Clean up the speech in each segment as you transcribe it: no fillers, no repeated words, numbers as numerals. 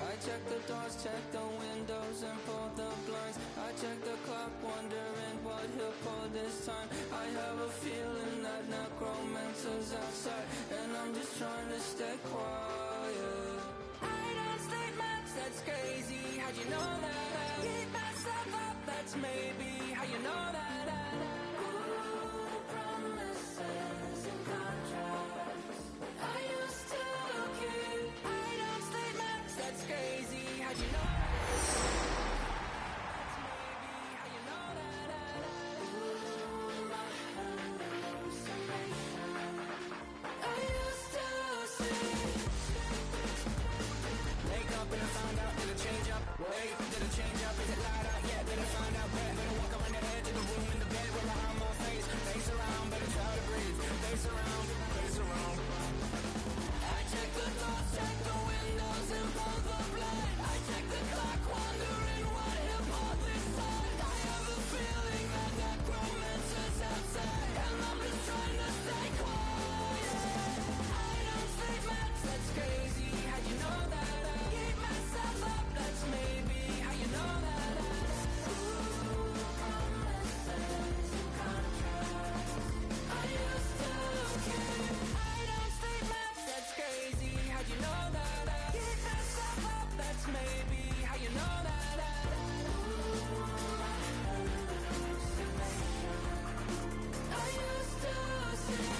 I check the doors, check the windows, and pull the blinds. I check the clock, wondering what he'll pull this time. I have a feeling that necromancer's outside, and I'm just trying to stay quiet. I don't stay much, that's crazy. How'd you know that? I keep myself up, that's maybe how you know that. Ooh, promises and contracts. I used to keep. I don't stay much, that's crazy. How'd you know that? That's maybe how you know that. Ooh, my hallucination. I used to see. Wake up and I found out, did it change up? Wait, did it change up? Is it light up? Yeah, did I find out? Better walk around the edge of the room in the bed with my arm on my face. Face around, better try to breathe. Face around, face around. I check the doors, check the windows, and pull the blind. I check the clock, wondering what he'll pull this time. I have a feeling that necromancer's outside, and I'm just trying to stay quiet. I don't stay much, that's crazy. How'd you know that? I keep myself up, that's maybe how you know that. Ooh, promises and contracts. I used to keep. I don't stay much, that's crazy. How'd you know that? I keep myself up, that's maybe how you know that. Ooh, my hallucination. I used to see.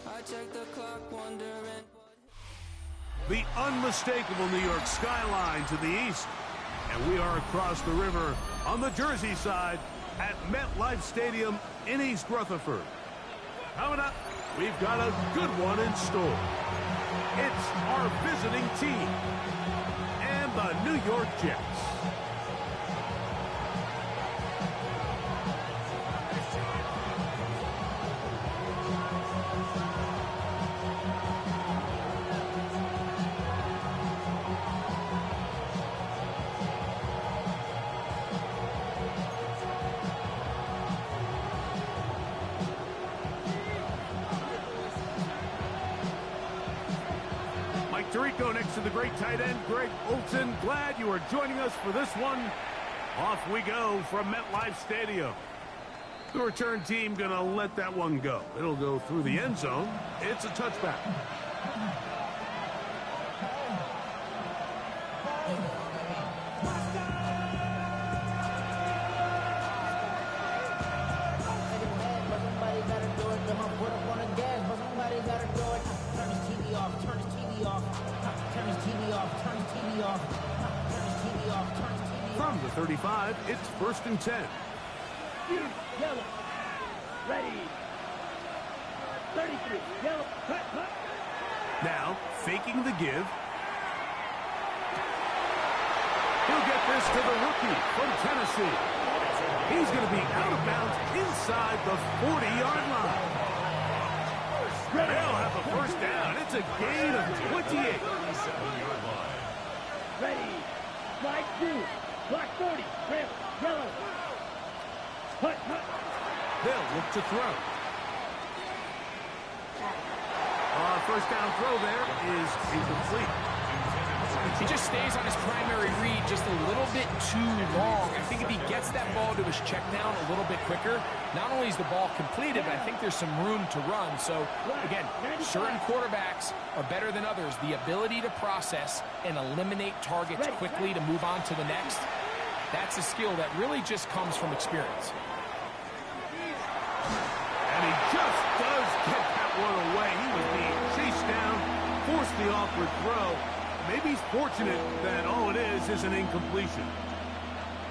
I check the clock, wondering. The unmistakable New York skyline to the east. And we are across the river on the Jersey side at MetLife Stadium in East Rutherford. Coming up, we've got a good one in store. It's our visiting team and the New York Jets. Tirico next to the great tight end, Greg Olson. Glad you are joining us for this one. Off we go from MetLife Stadium. The return team going to let that one go. It'll go through the end zone. It's a touchback. From the 35, it's 1st and 10. Yellow. Ready. 33. Yellow. Cut. Now, faking the give. He'll get this to the rookie from Tennessee. He's going to be out of bounds inside the 40-yard line. They'll have a first down. It's a gain of 28. Ready. Slide 2. Block 40. Red. Yellow. Cut. They'll look to throw. Our first down throw there is incomplete. He just stays on his primary read just a little bit too long. I think if he gets that ball to his check down a little bit quicker, not only is the ball completed, but I think there's some room to run. So, again, certain quarterbacks are better than others. The ability to process and eliminate targets quickly to move on to the next, that's a skill that really just comes from experience. And he just does get that one away. He was being chased down, forced the awkward throw. Maybe he's fortunate that all it is an incompletion.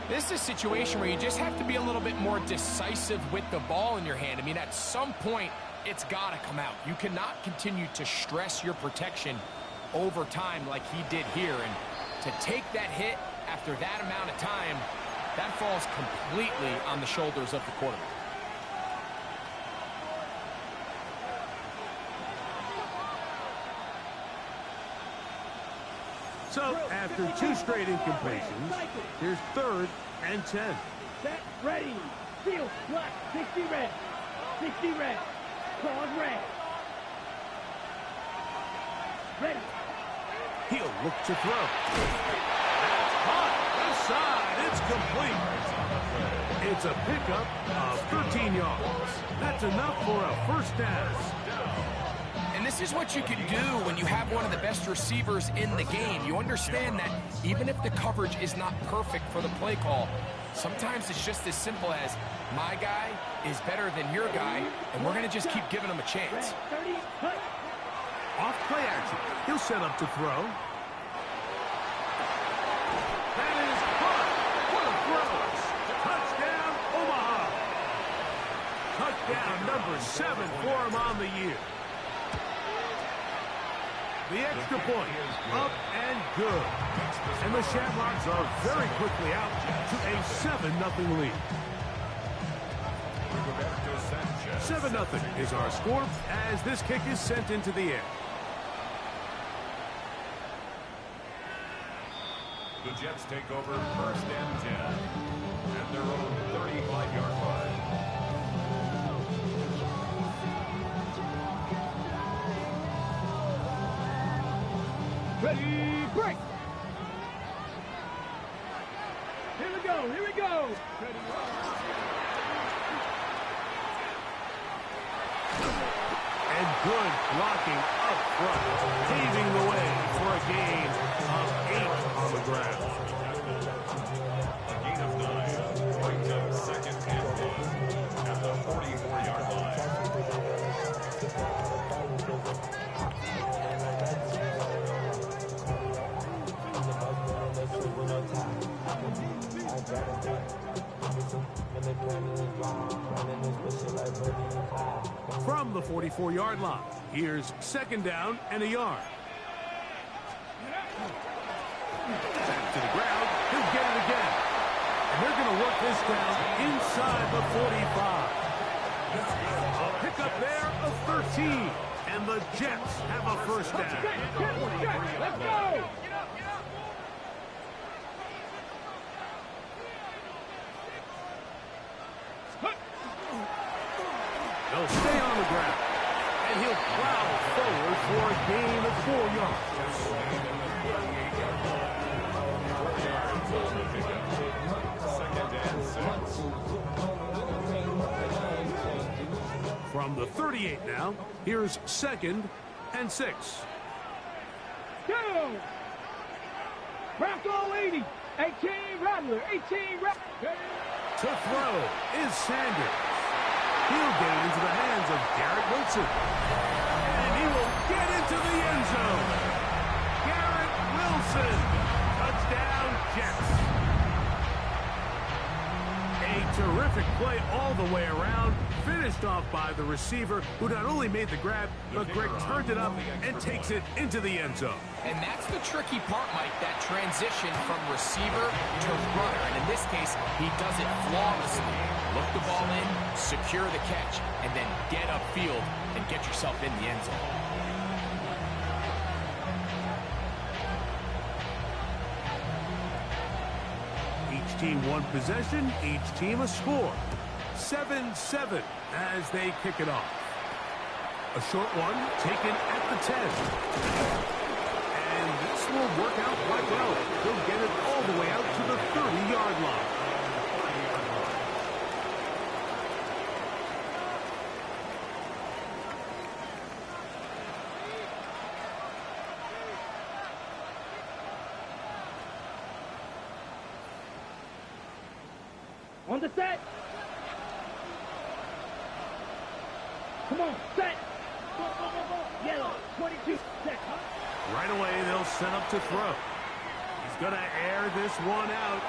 This is a situation where you just have to be a little bit more decisive with the ball in your hand. I mean, at some point, it's got to come out. You cannot continue to stress your protection over time like he did here. And to take that hit after that amount of time, that falls completely on the shoulders of the quarterback. So, after 2 straight incompletions, here's 3rd and 10. Set, ready. Field, block, 60 red. 60 red. Pause red. Ready. He'll look to throw. That's caught. Inside. It's complete. It's a pickup of 13 yards. That's enough for a first down. And this is what you can do when you have one of the best receivers in the game. You understand that even if the coverage is not perfect for the play call, sometimes it's just as simple as my guy is better than your guy, and we're going to just keep giving him a chance. 30, cut. Off play action. He'll set up to throw. That is caught. What a throw. Touchdown, Omaha. Touchdown number 7 for him on the year. The extra point, up and good. And the Shamrocks are very quickly out to a 7-0 lead. 7-0 is our score as this kick is sent into the air. The Jets take over 1st and 10 at their own 35-yard line. Ready, break. Here we go, here we go. And good blocking up front, paving the way for a gain of 8 on the ground. A gain of 9 brings them 2nd and 1 at the 44-yard line. From the 44-yard line, here's 2nd down and a yard. Back to the ground, he'll get it again. And they're going to work this down inside the 45. A pickup there of 13. And the Jets have a first down. Let's go. They'll stay on the ground, and he'll plow forward for a gain of 4 yards. From the 38 now, here's 2nd and 6. Go. Wrapped all 80. 18 Rattler. 18 Rattler. To throw is Sanders. He'll get it into the hands of Garrett Wilson. And he will get into the end zone. Garrett Wilson. Touchdown, Jets. A terrific play all the way around. Finished off by the receiver, who not only made the grab, but Greg turned it up and takes it into the end zone. And that's the tricky part, Mike, that transition from receiver to runner. And in this case, he does it flawlessly. Look the ball in, secure the catch, and then get upfield and get yourself in the end zone. Each team one possession, each team a score. 7-7 as they kick it off. A short one taken at the 10. And this will work out quite well. He'll get it all the way out to the 30-yard line. On the set. Come on, set. Yellow, 22, set. Right away, they'll set up to throw. He's going to air this one out.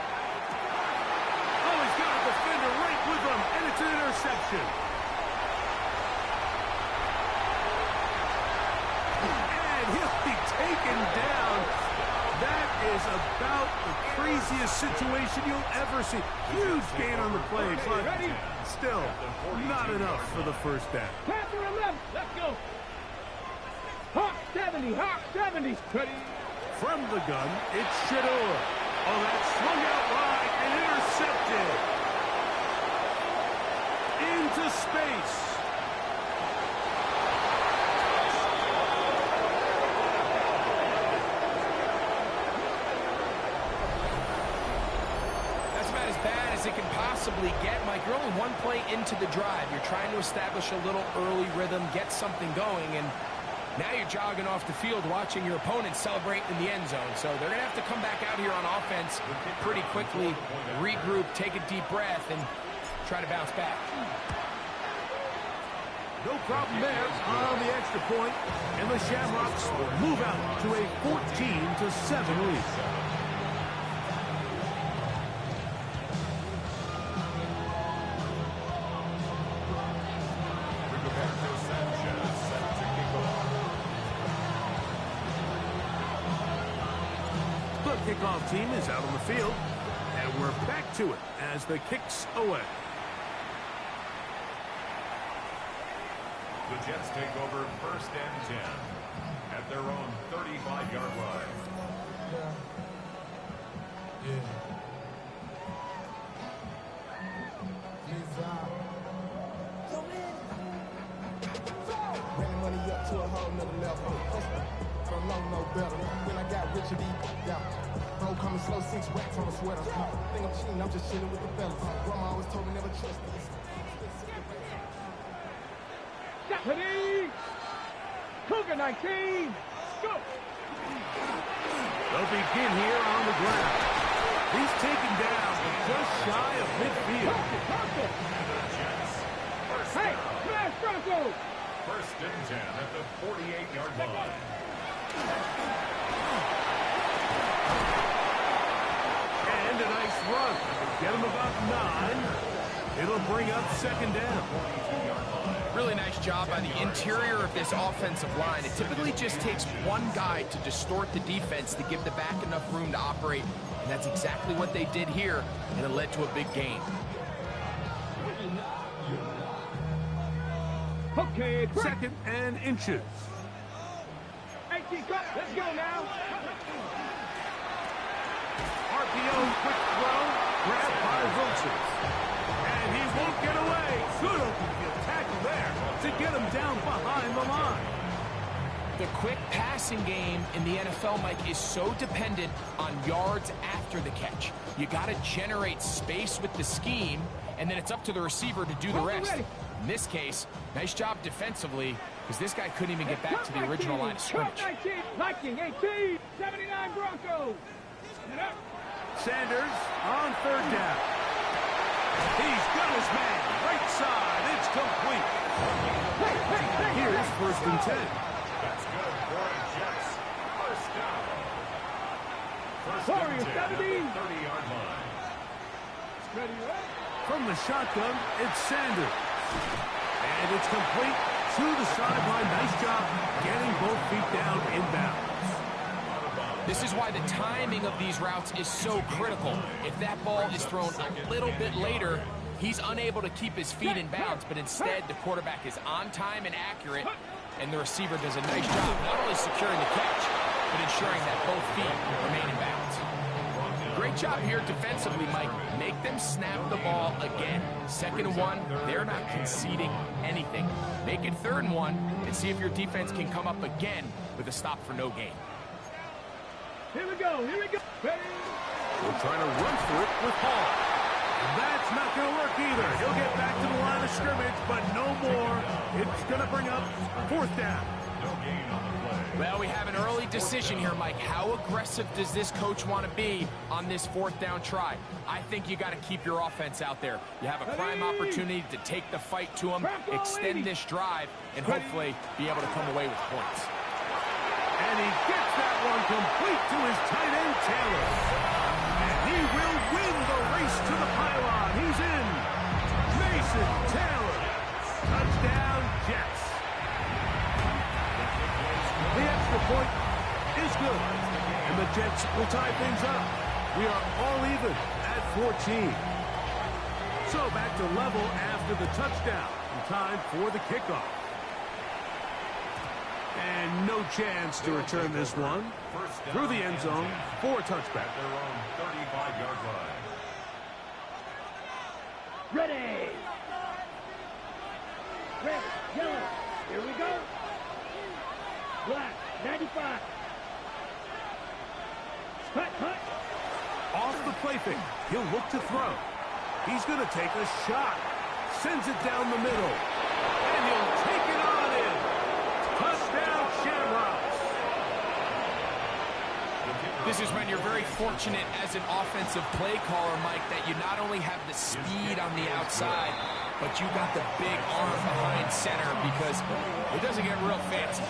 Oh, he's got a defender right with him, and it's an interception. And he'll be taken is about the craziest situation you'll ever see. Huge gain on the play, but still not enough for the first down. Panther 11, let's go. Hawk 70, Hawk 70. Ready. From the gun, it's Shador. Oh, that swung out wide and intercepted. Into space. That's about as bad as it can possibly get, Mike. You're only one play into the drive. You're trying to establish a little early rhythm, get something going, and now you're jogging off the field watching your opponent celebrate in the end zone. So they're going to have to come back out here on offense pretty quickly, regroup, take a deep breath, and try to bounce back. No problem there on the extra point, and the Shamrocks move out to a 14-7 lead. The kickoff team is out on the field, and we're back to it as the kick's away. The Jets take over 1st and 10 at their own 35-yard line. Ran money up to a whole nother level. From low, no better. When I got rich, it down. Bro, coming slow, 6 racks on a sweater. Think I'm cheating, I'm just chilling with the fellas. Grandma always told me never trust these. Ready. Cougar 19, go. They'll begin here on the ground. He's taken down just shy of midfield. Hey, smash Broncos. 1st and 10 at the 48-yard line. And a nice run. Get him about 9. It'll bring up 2nd down. Really nice job by the interior of this offensive line. It typically just takes one guy to distort the defense to give the back enough room to operate. And that's exactly what they did here, and it led to a big gain. Okay, 2nd and inches. 18 cut. Let's go now. RPO quick throw. Grab by Wilson. And he won't get away. Good open field tackle there to get him down behind the line. The quick passing game in the NFL, Mike, is so dependent on yards after the catch. You got to generate space with the scheme, and then it's up to the receiver to do the rest. In this case, nice job defensively, because this guy couldn't even get back to the original line of scrimmage. 19, 18, 79 Broncos. Sanders on 3rd down. He's got his man. Right side. It's complete. Here's 1st and 10. That's good for the Jets. 1st down. 1st and 10 at the 30-yard line. From the shotgun, it's Sanders. And it's complete to the sideline. Nice job getting both feet down inbounds. This is why the timing of these routes is so critical. If that ball is thrown a little bit later, he's unable to keep his feet in bounds, but instead the quarterback is on time and accurate, and the receiver does a nice job not only securing the catch, but ensuring that both feet remain in bounds. Great job here defensively, Mike. Make them snap the ball again. 2nd and 1, they're not conceding anything. Make it 3rd and 1, and see if your defense can come up again with a stop for no gain. Here we go. Ready. We're trying to run through it with Hall. That's not going to work either. He'll get back to the line of scrimmage, but no more. It's going to bring up 4th down. No gain on the play. Well, we have an early decision here, Mike. How aggressive does this coach want to be on this 4th down try? I think you got to keep your offense out there. You have a prime opportunity to take the fight to him, extend this drive, and hopefully be able to come away with points. And he gets that one complete to his tight end, Taylor. And he will win the race to the pylon. He's in. Mason Taylor. Touchdown, Jets. The extra point is good. And the Jets will tie things up. We are all even at 14. So back to level after the touchdown. Time for the kickoff. And no chance to return this one. Through the end zone for a touchback. At their own 35-yard line. Ready. Red, yellow. Here we go. Black, 95. Hut. Off the play fake. He'll look to throw. He's going to take a shot. Sends it down the middle. And he'll take it on in. Touchdown, Shamrocks. This is when you're very fortunate as an offensive play caller, Mike, that you not only have the speed on the outside, but you got the big arm behind center, because it doesn't get real fancy.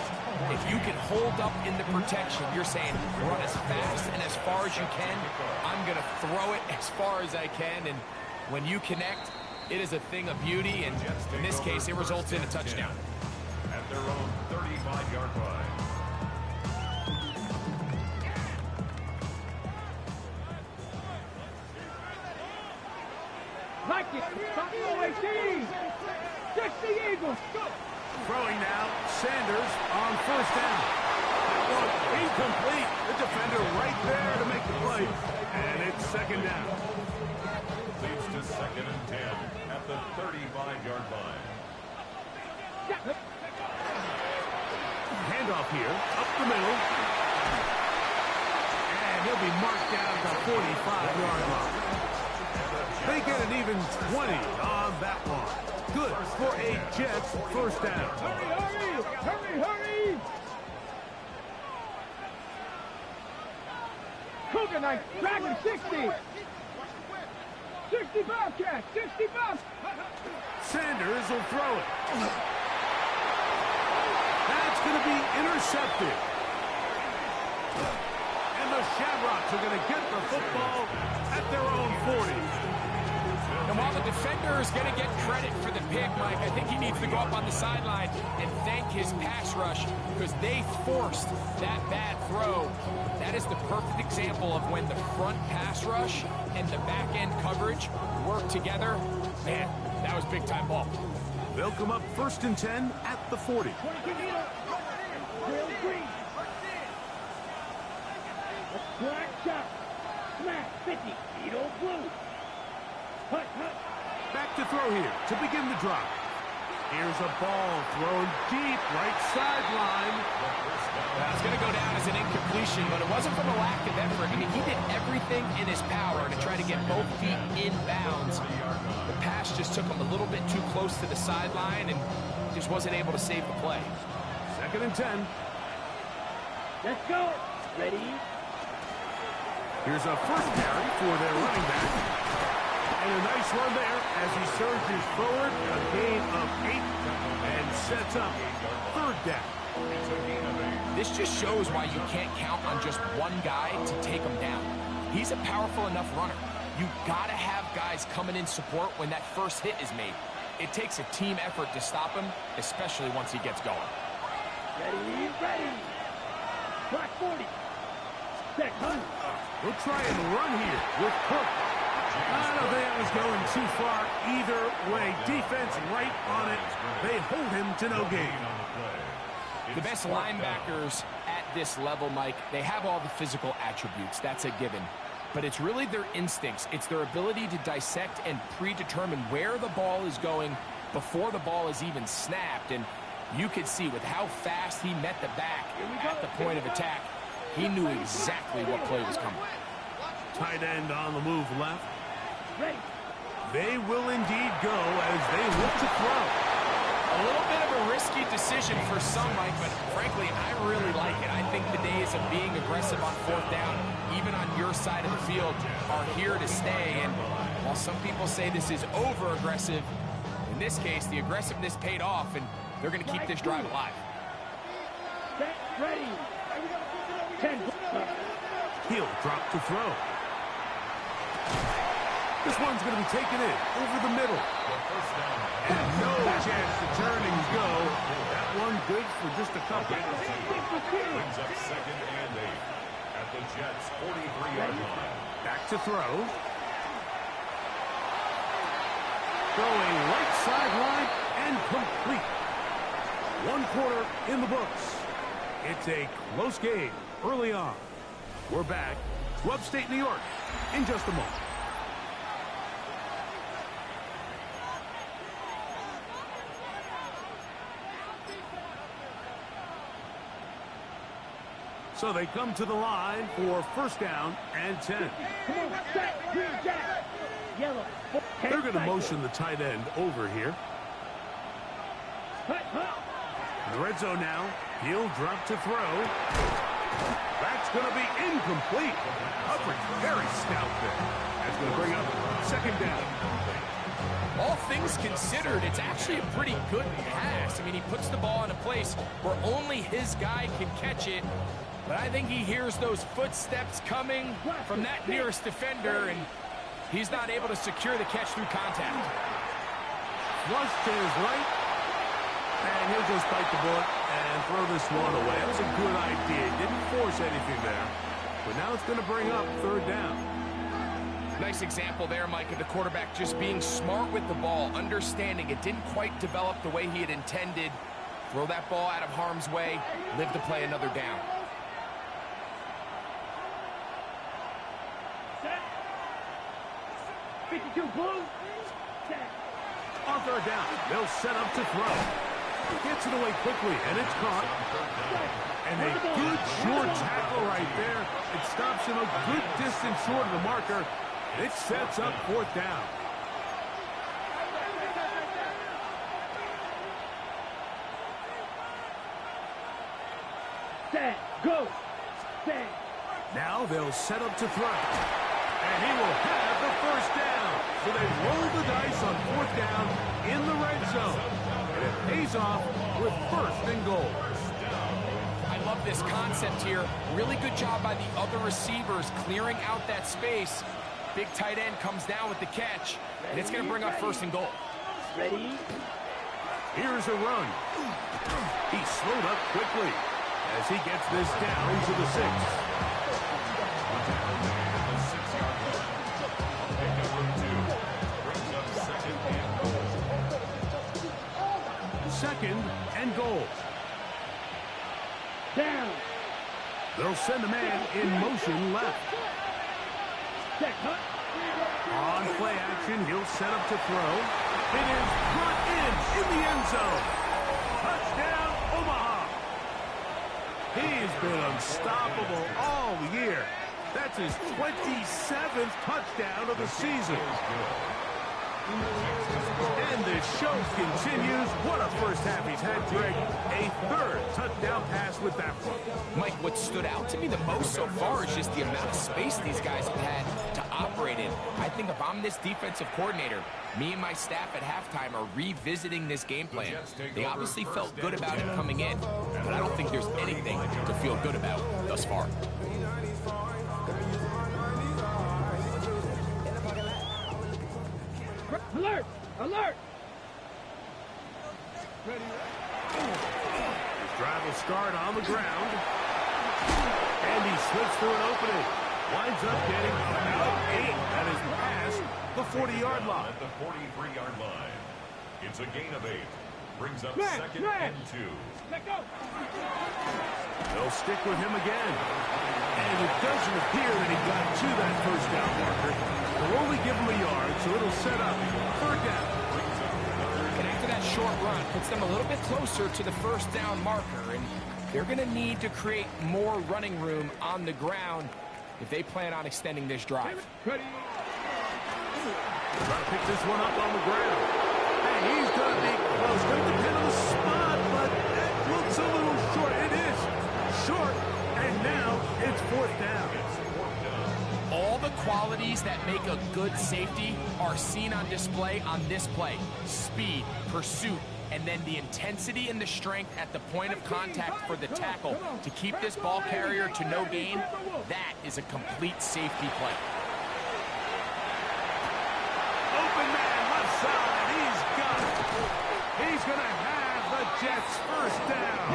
If you can hold up in the protection, you're saying run as fast and as far as you can. I'm going to throw it as far as I can, and when you connect, it is a thing of beauty, and in this case, it results in a touchdown. At their own 35-yard line. Like it. Top of the way, team. 60 Eagles. Go. Throwing now, Sanders on first down. That one incomplete. The defender right there to make the play. And it's second down. Leads to 2nd and 10 at the 35-yard line. Handoff here, up the middle. And he'll be marked down at the 45-yard line. They get an even 20 on that one. Good for a Jets first down. Hurry. Cougar Knight, Dragon 60. 60 Bobcat, 60 Bob. Sanders will throw it. That's going to be intercepted. And the Shamrocks are going to get the football at their own 40. And while the defender is going to get credit for the pick, Mike, I think he needs to go up on the sideline and thank his pass rush, because they forced that bad throw. That is the perfect example of when the front pass rush and the back end coverage work together. Man, that was big time ball. They'll come up 1st and 10 at the 40. Black shot. Smash 50. Beetle blue. Hut. Back to throw here to begin the drive. Here's a ball thrown deep right sideline. That's going to go down as an incompletion, but it wasn't from a lack of effort. I mean, he did everything in his power to try to get both feet in bounds. The pass just took him a little bit too close to the sideline and just wasn't able to save the play. 2nd and 10. Let's go. Ready? Here's a first carry for their running back. And a nice run there as he surges forward, a gain of 8, and sets up 3rd down. This just shows why you can't count on just one guy to take him down. He's a powerful enough runner. You gotta have guys coming in support when that first hit is made. It takes a team effort to stop him, especially once he gets going. Ready. Black 40. Set, hunt. We'll try and run here with Cook. I don't think that was going too far either way. Defense right on it. They hold him to no gain. The best linebackers at this level, Mike, they have all the physical attributes. That's a given. But it's really their instincts. It's their ability to dissect and predetermine where the ball is going before the ball is even snapped. And you could see with how fast he met the back at the point of attack, he knew exactly what play was coming. Tight end on the move left. Ready. They will indeed go as they look to throw. A little bit of a risky decision for some, Mike, but frankly, I really like it. I think the days of being aggressive on 4th down, even on your side of the field, are here to stay. And while some people say this is over-aggressive, in this case, the aggressiveness paid off, and they're going to keep this drive alive. Set, ready. 10. He'll drop to throw. This one's going to be taken in over the middle. And no chance to turn and go. That one good for just a couple. Brings up 2nd and Back to throw. Throwing right sideline and complete. 1 quarter in the books. It's a close game early on. We're back to upstate New York in just a moment. So they come to the line for first down and 10. They're going to motion the tight end over here. In the red zone now. He'll drop to throw. That's going to be incomplete. Coverage very stout there. That's going to bring up second down. All things considered, it's actually a pretty good pass. I mean, he puts the ball in a place where only his guy can catch it. But I think he hears those footsteps coming from that nearest defender, and he's not able to secure the catch through contact. Flush to his right, and he'll just bite the bullet and throw this one away. That was a good idea. He didn't force anything there. But now it's going to bring up third down. Nice example there, Mike, of the quarterback just being smart with the ball, understanding it didn't quite develop the way he had intended. Throw that ball out of harm's way, live to play another down. On third down, they'll set up to throw. Gets it away quickly, and it's caught. And a good short tackle right there. It stops him a good distance short of the marker. It sets up fourth down. Set, go, set. Now they'll set up to throw. And he will have the first down. So they roll the dice on fourth down in the red zone. And it pays off with first and goal. I love this concept here. Really good job by the other receivers clearing out that space. Big tight end comes down with the catch, and it's going to bring up first and goal. Ready? Here's a run. He slowed up quickly as he gets this down to the 6. Second and goal. Down. They'll send a man in motion left. Set, cut. On play action, he'll set up to throw. It is brought in the end zone. Touchdown, Omaha. He's been unstoppable all year. That's his 27th touchdown of the season. And the show continues. What a first half he's had, Greg. A third touchdown pass with that one. Mike, what stood out to me the most so far is just the amount of space these guys have had to operate in. I think if I'm this defensive coordinator, me and my staff at halftime are revisiting this game plan. They obviously felt good about it coming in, but I don't think there's anything to feel good about thus far. Alert! Alert! His drive will start on the ground. And he slips through an opening. Winds up getting about 8. That is past the 40-yard line. At the 43-yard line. It's a gain of 8. Brings up second and 2. Let go! They'll stick with him again. And it doesn't appear that he got to that first down marker. They'll only give him a yard, so it'll set up third down. And after that short run, puts them a little bit closer to the first down marker. And they're going to need to create more running room on the ground if they plan on extending this drive. Ready? Try to pick this one up on the ground. And he's going to be close. Going to depend on the spot, but that looks a little short. It is short, and now it's fourth down. All the qualities that make a good safety are seen on display on this play. Speed, pursuit, and then the intensity and the strength at the point of contact for the tackle to keep this ball carrier to no gain. That is a complete safety play. Open man, left side. He's got it. He's going to have the Jets first down.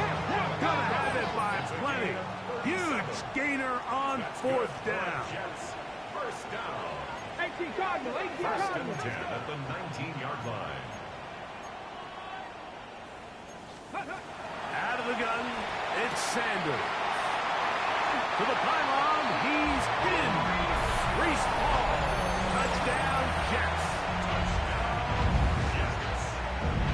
Going to have it by plenty. Huge yards gainer on fourth down. Jets. First down. 18 Cardinal, 18 First Cardinal. and 10 at the 19-yard line. Out of the gun, it's Sanders. To the pylon, he's in. Reese Hall. Touchdown, Jets.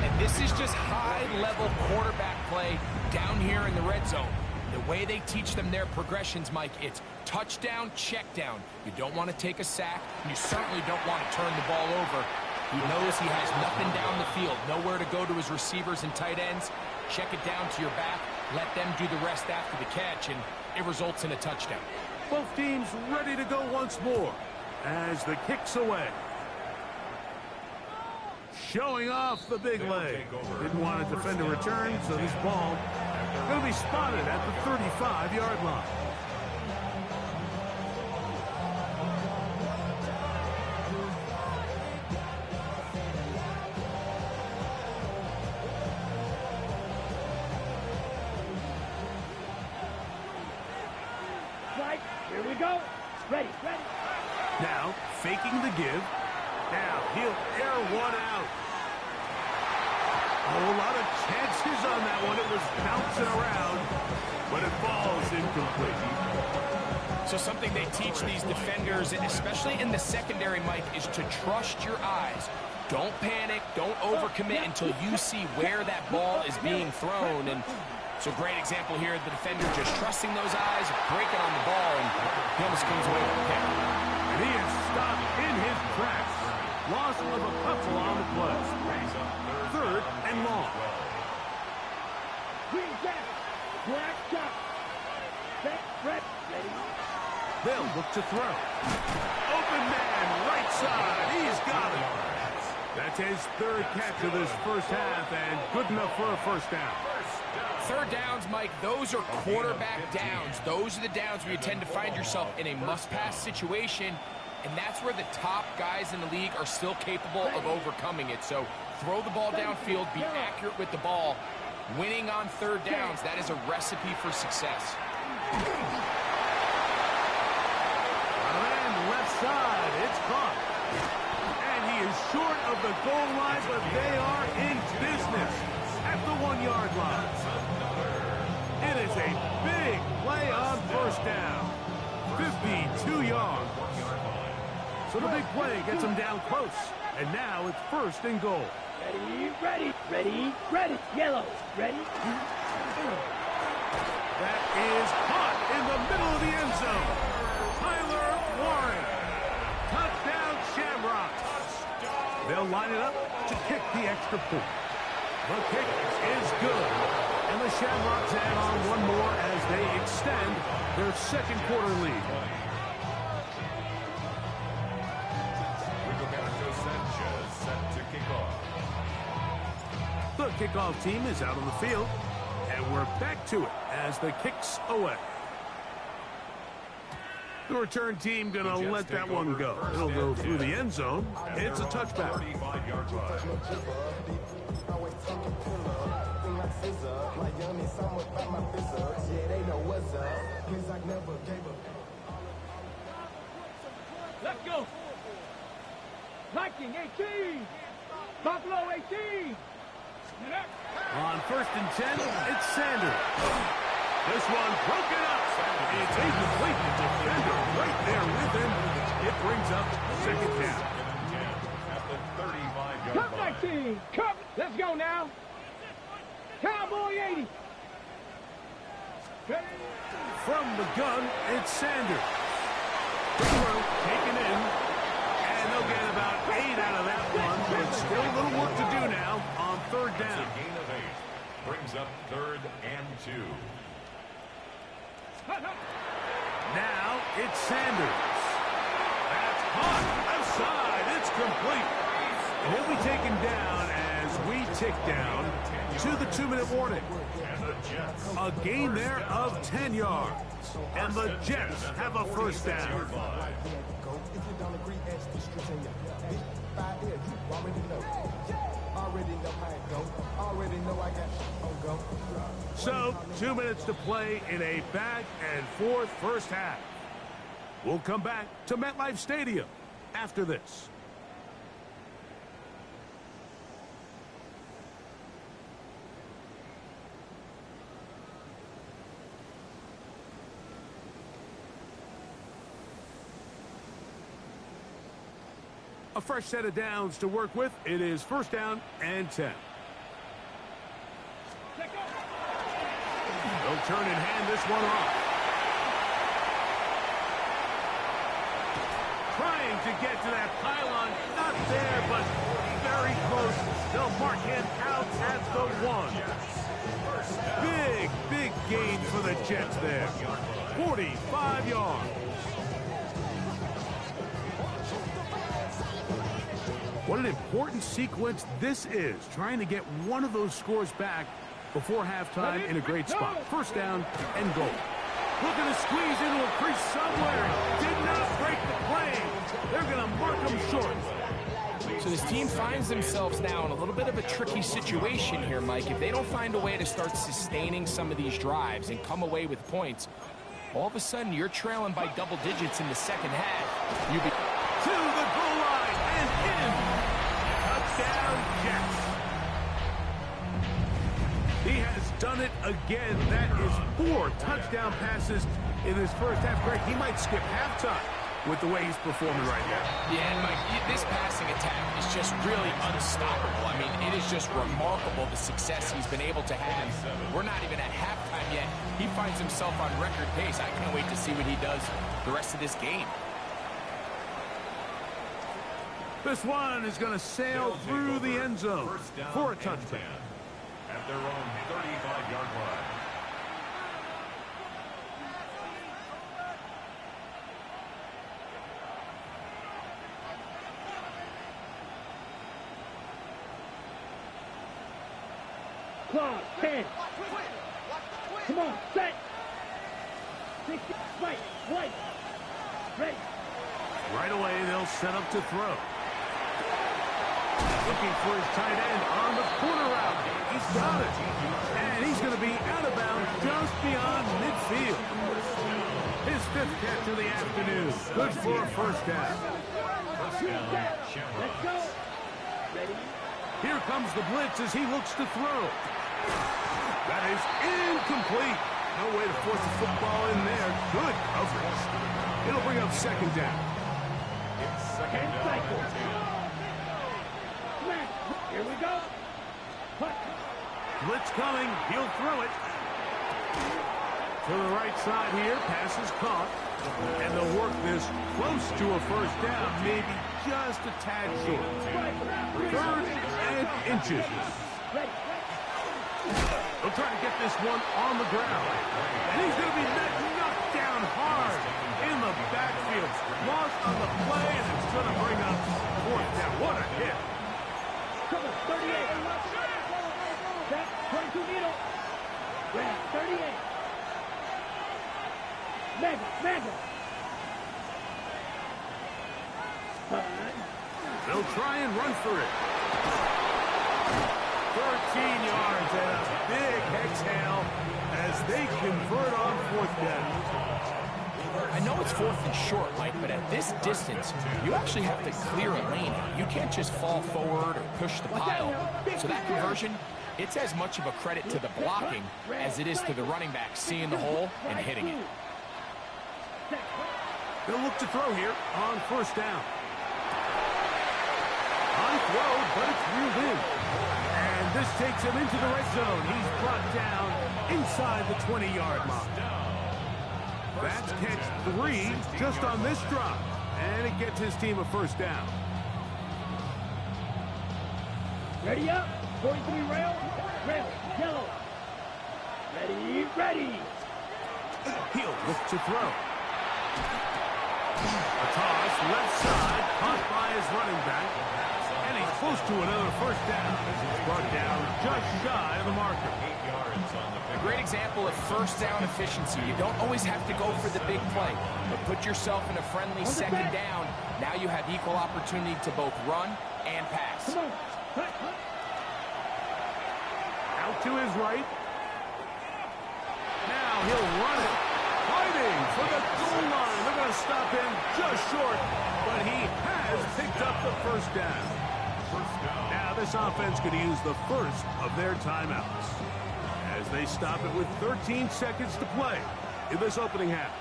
And this is just high-level quarterback play down here in the red zone. The way they teach them their progressions, Mike, it's touchdown, check down. You don't want to take a sack, and you certainly don't want to turn the ball over. He knows he has nothing down the field, nowhere to go to his receivers and tight ends. Check it down to your back, let them do the rest after the catch, and it results in a touchdown. Both teams ready to go once more as the kick's away. Showing off the big leg. Didn't want to defend a return, so this ball going to be spotted at the 35-yard line. Right, here we go. Ready, ready. Now, faking the give. Now, he'll air one out. Oh, a lot of chances on that one. It was bouncing around, but it falls incomplete. So something they teach these defenders, especially in the secondary, Mike, is to trust your eyes. Don't panic, don't overcommit until you see where that ball is being thrown. And so great example here, the defender just trusting those eyes, breaking on the ball, and he almost comes away with the pick. And he is stopped in his tracks. Loss of a couple on the play. Third and long. Green jack, black jack. Set, red, ready. They'll look to throw. Open man, right side. He's got it. That's his third catch of this first half, and good enough for a first down. Third downs, Mike, those are quarterback downs. Those are the downs where you tend to find yourself in a must-pass situation, and that's where the top guys in the league are still capable of overcoming it. So throw the ball downfield, be accurate with the ball. Winning on third downs, that is a recipe for success. And left side, it's caught. And he is short of the goal line, but they are in business at the 1-yard line. It is a big play on first down. 52 yards. So the big play gets him down close. And now it's first and goal. Ready, ready, ready, ready. Yellow, ready. That is caught in the middle of the end zone. Tyler Warren. Touchdown Shamrocks. They'll line it up to kick the extra point. The kick is good. And the Shamrocks add on one more as they extend their second quarter lead. Set to kick off. The kickoff team is out on the field, and we're back to it as the kick's away. The return team going to let that one go. It'll go through the end zone. It's a touchback. 35-yard line. Let's go. Viking 18. Buffalo 18. On first and 10, it's Sanders. This one broken up. It's incomplete. The defender right there with him. It brings up second down. At the 35-yard Cup line. 19. Cup. Let's go now. Cowboy 80. From the gun, it's Sanders. Throw taken in. And they'll get about 8 out of that one. But still a little work to do now on third It's down. a gain of 8. Brings up 3rd and 2. Now it's Sanders. That's caught. Outside. It's complete. And he'll be taken down as we tick down to the 2-minute warning. And the Jets. A gain there of 10 yards. And the Jets have a first down. Yard line. If you don't agree, ask the streets in your 5 years, you already know. Already know how it go. Already know I got on go. So, 2 minutes to play in a back-and-forth first half. We'll come back to MetLife Stadium after this. A fresh set of downs to work with. It is first down and 10. They'll turn and hand this one off. Trying to get to that pylon. Not there, but very close. They'll mark him out at the 1. Big gain for the Jets there. 45 yards. What an important sequence this is, trying to get one of those scores back before halftime in a great spot. First down and goal. Looking to squeeze into a crease somewhere. Did not break the play. They're going to mark him short. So this team finds themselves now in a little bit of a tricky situation here, Mike. If they don't find a way to start sustaining some of these drives and come away with points, all of a sudden you're trailing by double digits in the second half. To the goal line and in. Touchdown, Jets. He has done it again. That is 4 touchdown passes in his first half. Greg, he might skip halftime with the way he's performing right now. Yeah, and Mike, this passing attack is just really unstoppable. I mean, it is just remarkable the success he's been able to have. We're not even at halftime yet. He finds himself on record pace. I can't wait to see what he does the rest of this game. This one is going to sail through the end zone for a touchdown. At their own 35-yard line. Clock, 10. Come on, set. 60, right, ready. Right away, they'll set up to throw. Looking for his tight end on the corner route. He's got it. And he's going to be out of bounds just beyond midfield. His 5th catch of the afternoon. Good for a first down. Let's go. Ready? Here comes the blitz as he looks to throw. That is incomplete. No way to force the football in there. Good coverage. It'll bring up second down. It's second down. Here we go. Blitz coming. He'll throw it. To the right side here. Pass is caught. And they'll work this close to a first down. Maybe just a tad short. 3rd and inches. They'll try to get this one on the ground. And he's going to be knocked down hard in the backfield. Lost on the play, and it's going to bring up 4th down. What a hit. 38. Back, 22 needle. Red, 38. Mega. They'll try and run for it. 13 yards and a big exhale as they convert on 4th down. I know it's 4th and short, Mike, but at this distance, you actually have to clear a lane. You can't just fall forward or push the pile. So that conversion, it's as much of a credit to the blocking as it is to the running back seeing the hole and hitting it. They'll look to throw here on 1st down. On throw, but it's reeled in. And this takes him into the red zone. He's brought down inside the 20-yard mark. That's catch 3 just on this drop. And it gets his team a first down. Ready up. 43 rail. Red, yellow. Ready. He'll look to throw. A toss, left side, caught by his running back. And he's close to another first down. He's brought down just shy of the marker. 8 yards on the A great example of first down efficiency. You don't always have to go for the big play, but put yourself in a friendly second down. Now you have equal opportunity to both run and pass. Come on. to his right. Now he'll run it. Fighting for the goal line. They're going to stop him just short, but he has picked up the first down. Now this offense could use the first of their timeouts as they stop it with 13 seconds to play in this opening half.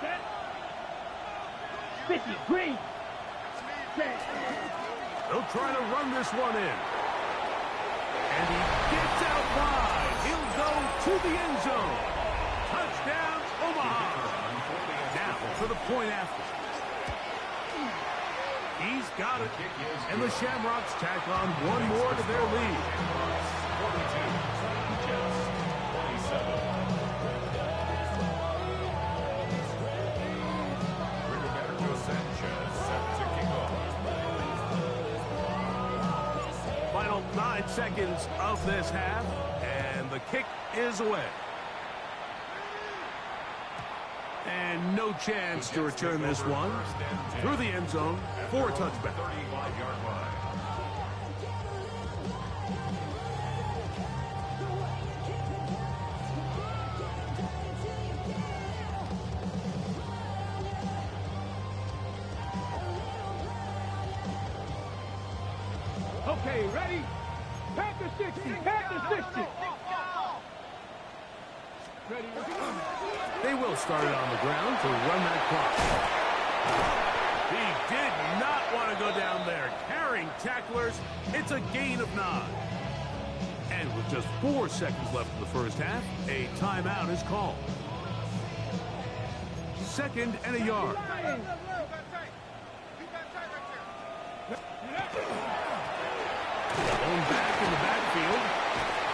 Set. 50, green. Set. They'll try to run this one in. And he gets out wide. He'll go to the end zone. Touchdown, Omaha. Now for the point after. He's got it. And the Shamrocks tack on one more to their lead. 9 seconds of this half, and the kick is away. And no chance to return this one through the end zone for a touchback. Okay, ready? Pack the 60, pack the 60. Ready? They will start it on the ground to run that clock. He did not want to go down there. Carrying tacklers, it's a gain of 9. And with just 4 seconds left in the first half, a timeout is called. 2nd and a yard. Going back in the backfield.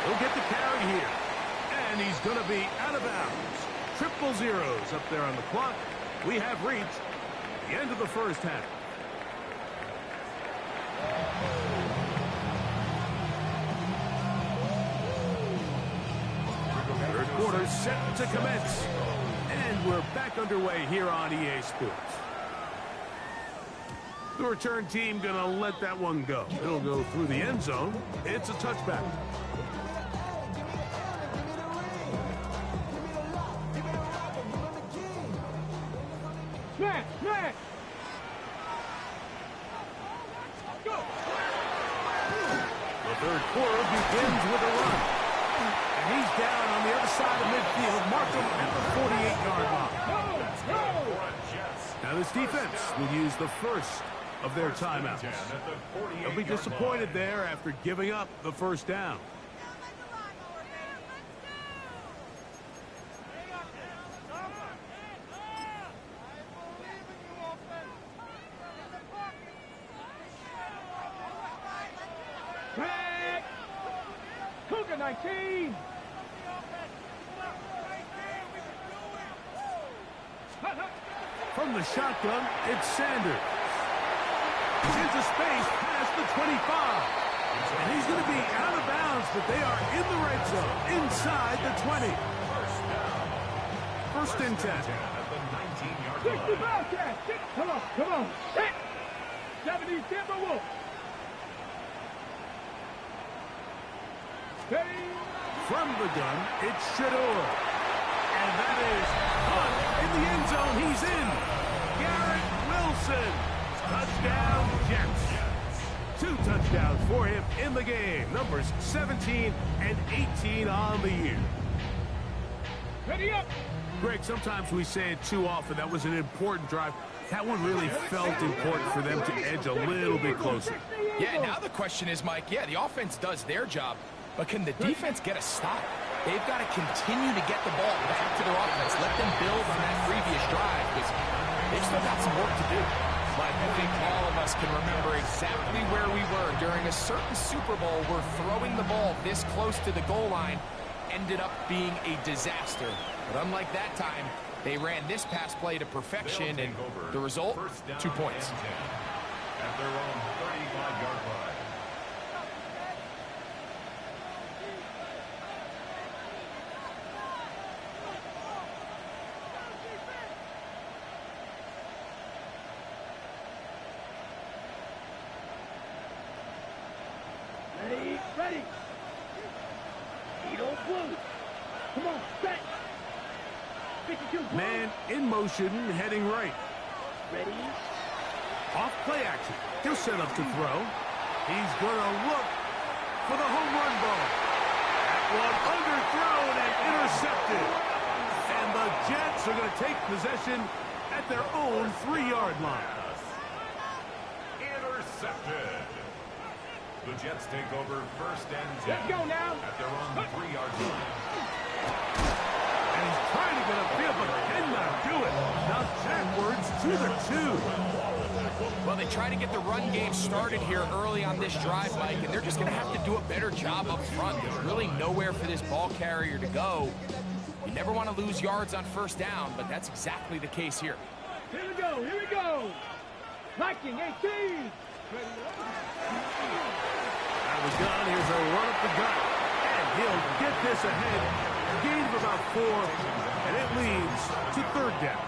He'll get the carry here. And he's going to be out of bounds. Triple zeros up there on the clock. We have reached the end of the first half. Third quarter set to commence. And we're back underway here on EA Sports. The return team going to let that one go. It'll go through the end zone. It's a touchback. Smash, smash. Go. The third quarter begins with a run. And he's down on the other side of midfield. Mark him at the 48-yard line. Now this defense will use the first of their timeouts. They'll be disappointed there after giving up the first down. Back. Cougar 19. From the shotgun, it's Sanders. He's into space past the 25. And he's going to be out of bounds, but they are in the red zone, inside the 20. First and 10. 60 Bobcat. Come on, come on. 70 Timberwolves. From the gun, it's Shador. And that is caught in the end zone. He's in. Garrett Wilson. Touchdown, Jets. 2 touchdowns for him in the game. Numbers 17 and 18 on the year. Ready up. Greg, sometimes we say it too often. That was an important drive. That one really felt important for them to edge a little bit closer. Yeah, now the question is, Mike, yeah, the offense does their job, but can the defense get a stop? They've got to continue to get the ball back to their offense. Let them build on that previous drive because they've still got some work to do. Mike, I think all of us can remember exactly where we were during a certain Super Bowl where throwing the ball this close to the goal line ended up being a disaster. But unlike that time, they ran this pass play to perfection, and the result, 2 points. At their own 35-yard line. Ready. Man in motion, heading right. Ready? Off play action. He'll set up to throw. He's going to look for the home run ball. That one underthrown and intercepted. And the Jets are going to take possession at their own 3-yard line. Intercepted. The Jets take over first and 10. Let's go now. At their own 3-yard line. And he's trying to get upfield, but cannot do it. Now backwards to the 2. Well, they try to get the run game started here early on this drive, Mike, and they're just going to have to do a better job up front. There's really nowhere for this ball carrier to go. You never want to lose yards on first down, but that's exactly the case here. Here we go. Here we go. Blocking 18. Out of the gun, here's a run up the gut. And he'll get this ahead. A gain of about 4, and it leads to 3rd down.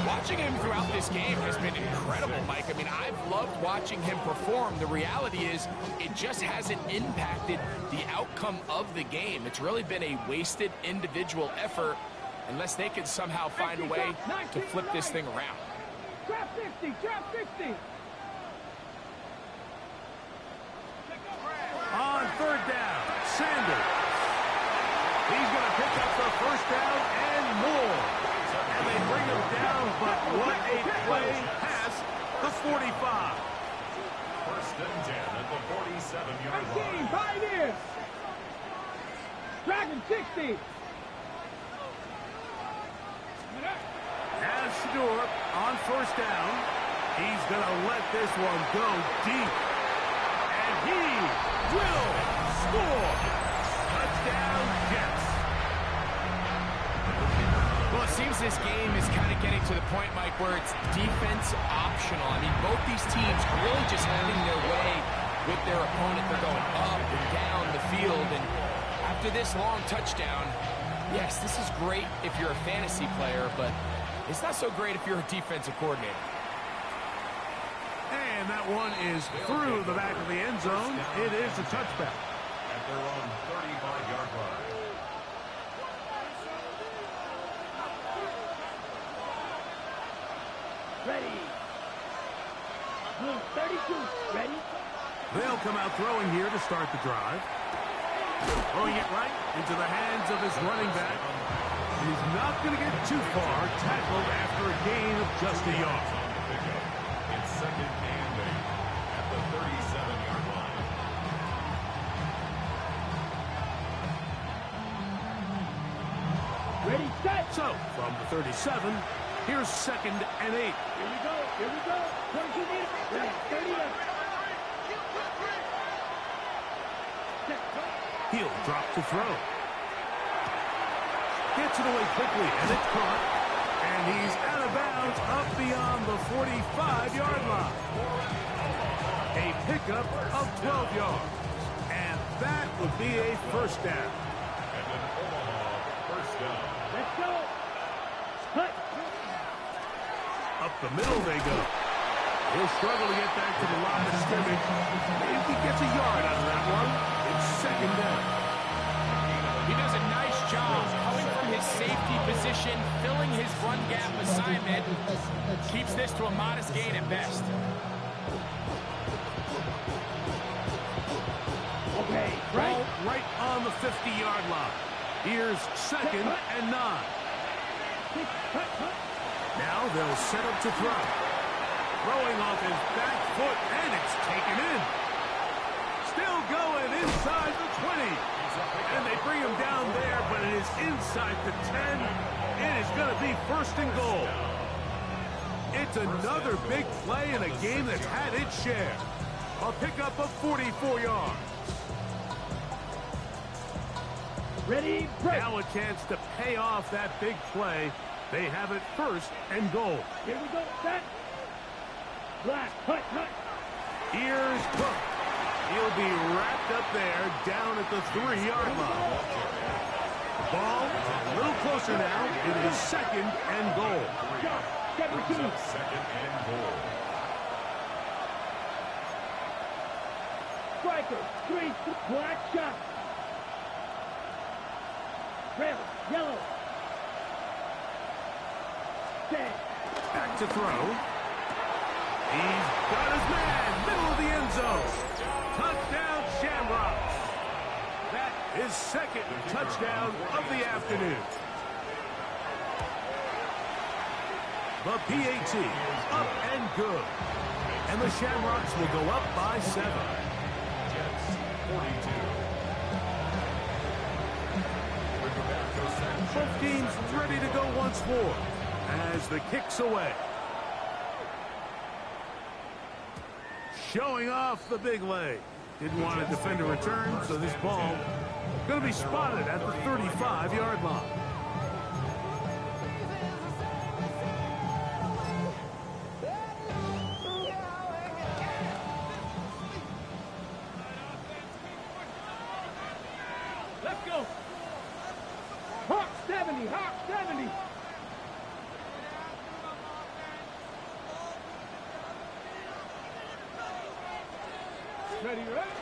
Watching him throughout this game has been incredible, Mike. I mean, I've loved watching him perform. The reality is it just hasn't impacted the outcome of the game. It's really been a wasted individual effort unless they can somehow find a way to flip this thing around. Trap 50. Trap 50. On 3rd down, Sanders. He's going to pick up the first down and more. And they bring him down, but what a play past the 45. First and 10 at the 47-yard line. 19. Pioneers. Dragon 60. As Stewart on first down, he's going to let this one go deep. And he will score. Touchdown, Jets. Well, it seems this game is kind of getting to the point, Mike, where it's defense optional. I mean, both these teams are really just having their way with their opponent. They're going up and down the field. And after this long touchdown, yes, this is great if you're a fantasy player, but it's not so great if you're a defensive coordinator. And that one is through the back of the end zone. It is a touchback. At their own 35-yard line. Ready. Blue 32. Ready. They'll come out throwing here to start the drive. Throwing it right into the hands of his running back. He's not going to get too far, tackled after a gain of just a yard. It's 2nd and 8 at the 37-yard line. Ready, set. So, from the 37, here's 2nd and 8. Here we go. Here we go. 22 meters. Ready. 30 left. He'll drop to throw. Gets it away quickly, and it's caught. And he's out of bounds up beyond the 45-yard line. A pickup of 12 yards. And that would be a first down. And an Omaha first down. Let's go. Cut. Up the middle they go. He'll struggle to get back to the line of scrimmage. Maybe he gets a yard out of that one. It's 2nd down. He does a nice job coming from his safety position, filling his run gap assignment. Keeps this to a modest gain at best. Okay, Ball right on the 50-yard line. Here's 2nd and 9. Now they'll set up to throw. Throwing off his back foot, and it's taken in. Still going inside the 20. And they bring him down there, but it is inside the 10. It is going to be 1st and goal. It's another big play in a game that's had its share. A pickup of 44 yards. Ready, break. Now a chance to pay off that big play. They have it 1st and goal. Here we go, set. Black, cut. Here's Cook. He'll be wrapped up there down at the 3-yard line. Ball a little closer now. It is 2nd and goal. 17. 2nd and goal. Striker, 3, black shot. Red, yellow. Back to throw. He's got his man, middle of the end zone. Touchdown, Shamrocks. That is second touchdown of the afternoon. The PAT up and good. And the Shamrocks will go up by 7. Jets 42. Both teams ready to go once more as the kick's away. Showing off the big leg. Didn't want to defend a return, so this ball going to be spotted at the 35-yard line. Let's go. Hawk 70, Hawk 70. Ready, ready?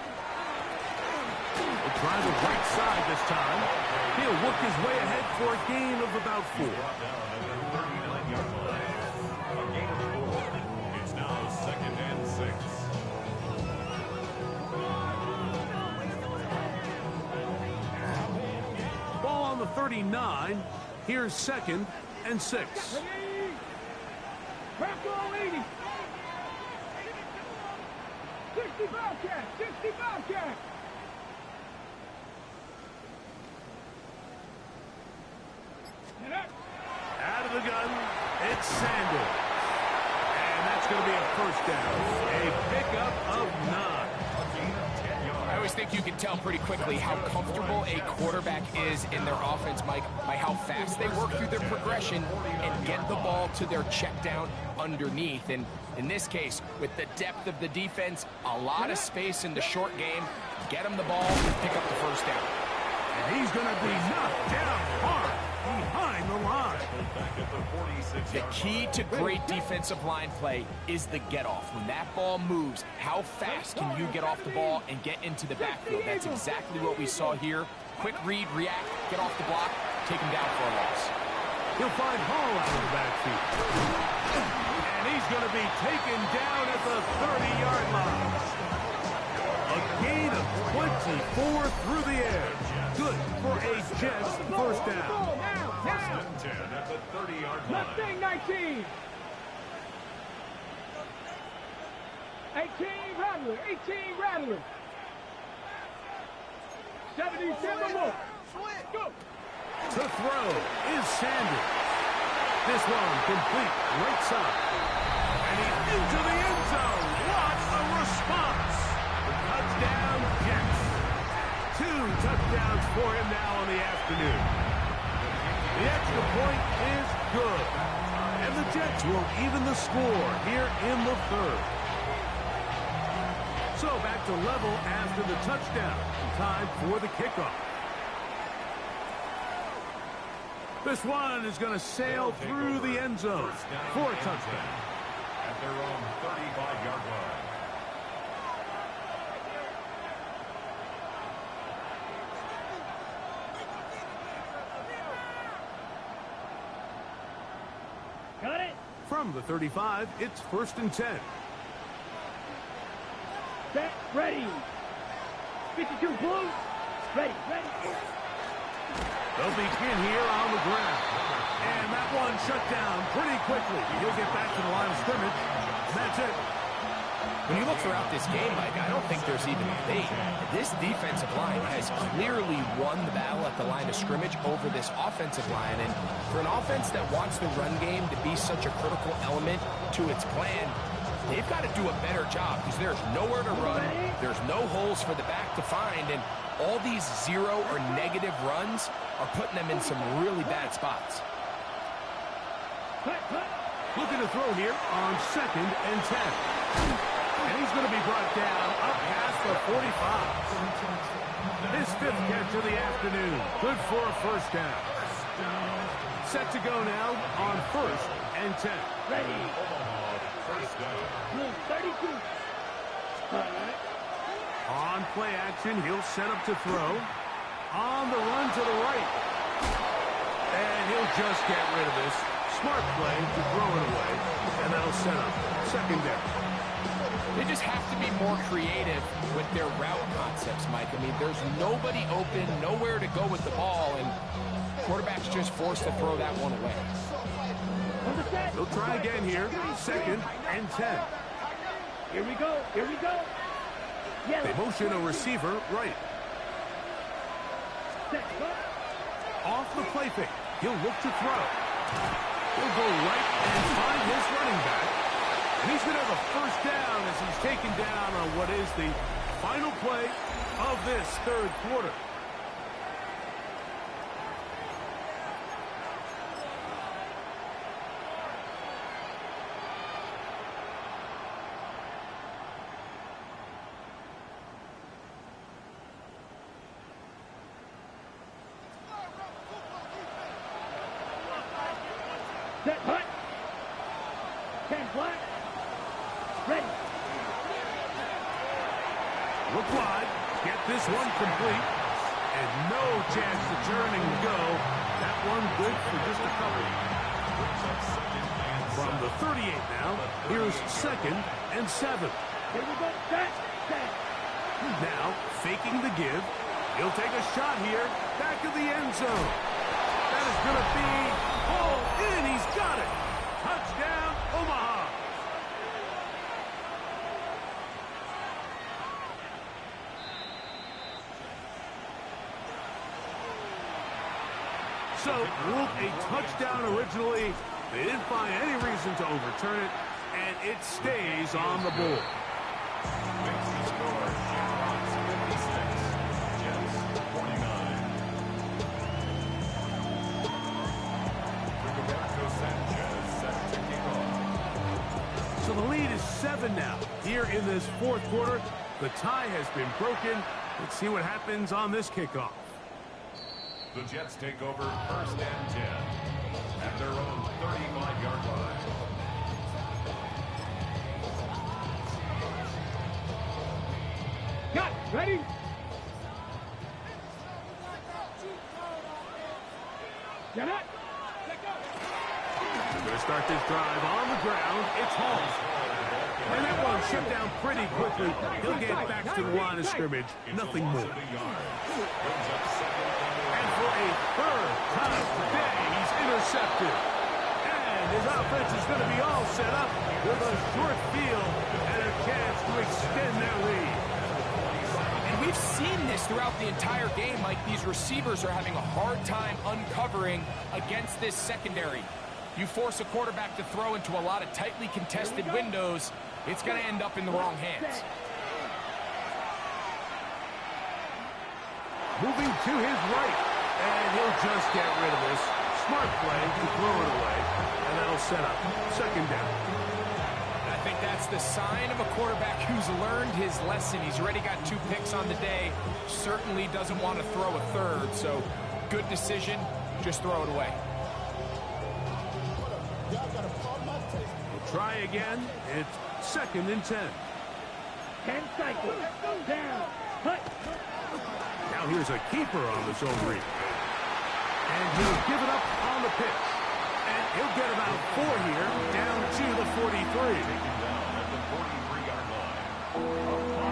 He'll try the right side this time. He'll work his way ahead for a gain of about 4. Brought down at the 39-yard line. A gain of 4. It's now 2nd and 6. Ball on the 39. Here's 2nd and 6. Ready? Crack all 80. 60 Bobcat, 60 Bobcat. Get up. Out of the gun, it's Sanders. And that's going to be a first down. A pickup of 9. A gain of 10 yards. I always think you can tell pretty quickly how comfortable a quarterback is in their offense, Mike, by how fast they work through their progression and get the ball to their check down underneath. And in this case, with the depth of the defense, a lot of space in the short game, get them the ball, pick up the first down. And he's going to be knocked down hard behind the line. Back at the 46 The yard key to great defensive line play is the get-off. When that ball moves, how fast can you get off the ball and get into the backfield? That's exactly what we saw here. Quick read, react, get off the block, take him down for a loss. He'll find Hall out of the backfield. And he's going to be taken down at the 30-yard line. A gain of 24 through the air. Good for a Jets first down. Now. 10 at the 30-yard line. Mustang 19. 18 Rattler, 18 Rattler. 77 more. Go. To throw is Sanders. This one complete right side. And he's into the end zone. What a response. Touchdown Jets. 2 touchdowns for him now in the afternoon. The extra point is good. And the Jets will even the score here in the 3rd. So back to level after the touchdown. Time for the kickoff. This one is going to sail through the end zone for a touchdown. At their own 35-yard line. Got it. From the 35, it's 1st and 10. Set. Ready. 52 blue. Ready. Ready. They'll begin here on the ground. And that one shut down pretty quickly. He'll get back to the line of scrimmage. And that's it. When you look throughout this game, Mike, I don't think there's even debate. This defensive line has clearly won the battle at the line of scrimmage over this offensive line. And for an offense that wants the run game to be such a critical element to its plan, they've got to do a better job because there's nowhere to run. There's no holes for the back to find. And all these 0 or negative runs are putting them in some really bad spots. Looking to throw here on 2nd and 10. And he's going to be brought down up past the 45. His 5th catch of the afternoon. Good for a first down. Set to go now on 1st and 10. Ready. First down. Blue 32. All right. On play action, he'll set up to throw. On the run to the right. And he'll just get rid of this. Smart play to throw it away, and that'll set up second down. They just have to be more creative with their route concepts, Mike. I mean, there's nobody open, nowhere to go with the ball, and quarterback's just forced to throw that one away. They'll try again here, second and 10. Here we go. Here we go. Yellow. They motion a receiver right. Off the play fake. He'll look to throw. He'll go right and find his running back. And he's going to have a first down as he's taken down on what is the final play of this third quarter. Set, hut. 10 black. Ready. Look wide. Get this one complete. And no chance to turn and go. That one good for just a couple. From the 38 now, here's second and 7. Here we go. Set. Now, faking the give. He'll take a shot here. Back of the end zone. That is going to be pulled in. He's got it. Touchdown, Omaha. So, ruled a touchdown originally. They didn't find any reason to overturn it, and it stays on the board. Makes the score, Shamrocks 56, Jets 49. Rigoberto Sanchez set to kick off. So the lead is 7 now. Here in this fourth quarter, the tie has been broken. Let's see what happens on this kickoff. The Jets take over first and 10 at their own 35-yard line. Got it. Ready. Get it. We're going to start this drive on the ground. It's Hall. And that one shut down pretty quickly. He'll get back to the line of scrimmage. Nothing more. And for a third time today, he's intercepted. And his offense is going to be all set up with a short field and a chance to extend their lead. And we've seen this throughout the entire game, Mike. These receivers are having a hard time uncovering against this secondary. You force a quarterback to throw into a lot of tightly contested windows, it's going to end up in the wrong hands. Moving to his right, and he'll just get rid of this. Smart play to throw it away, and that'll set up second down. I think that's the sign of a quarterback who's learned his lesson. He's already got 2 picks on the day. Certainly doesn't want to throw a third, so good decision. Just throw it away. We'll try again. It's second and 10. 10 cycles. Down. Hut. Now here's a keeper on the zone read. And he'll give it up on the pitch. And he'll get about 4 here, down to the 43.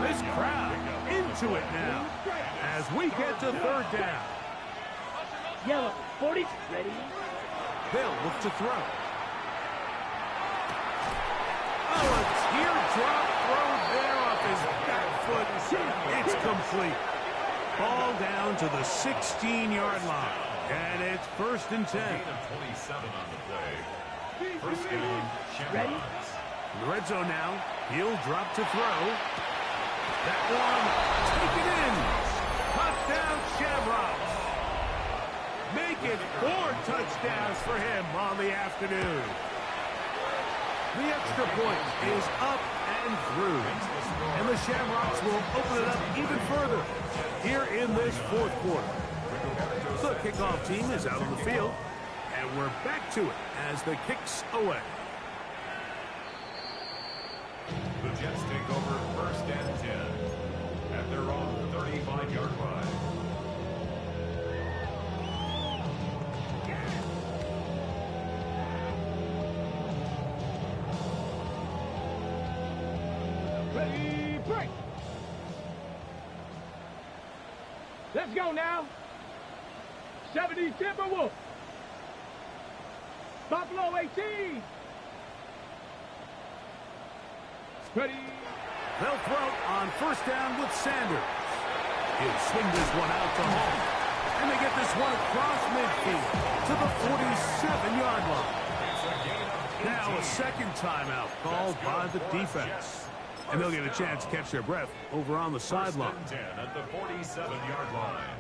This crowd into it now as we get to third down. Yellow. 40. Ready. They'll look to throw. Oh, a teardrop throw there off his back foot. It's complete. Ball down to the 16-yard line. And it's first and 10. Gain of 27 on the play. First down, Shamrocks. In the red zone now. He'll drop to throw. That one taken in. Touchdown, Shamrocks. Make it 4 touchdowns for him on the afternoon. The extra point is up and through. And the Shamrocks will open it up even further here in this fourth quarter. The kickoff team is out on the field, and we're back to it as the kick's away. The Jets take over first and 10 at their own 35-yard line. Let's go now. 70 Timberwolves. Buffalo 18. Ready. They'll throw on first down with Sanders. He'll swing this one out to home. And they get this one across midfield to the 47-yard line. Now a second timeout called by the defense. And they'll get a chance to catch their breath over on the sideline. 10 at the 47-yard line.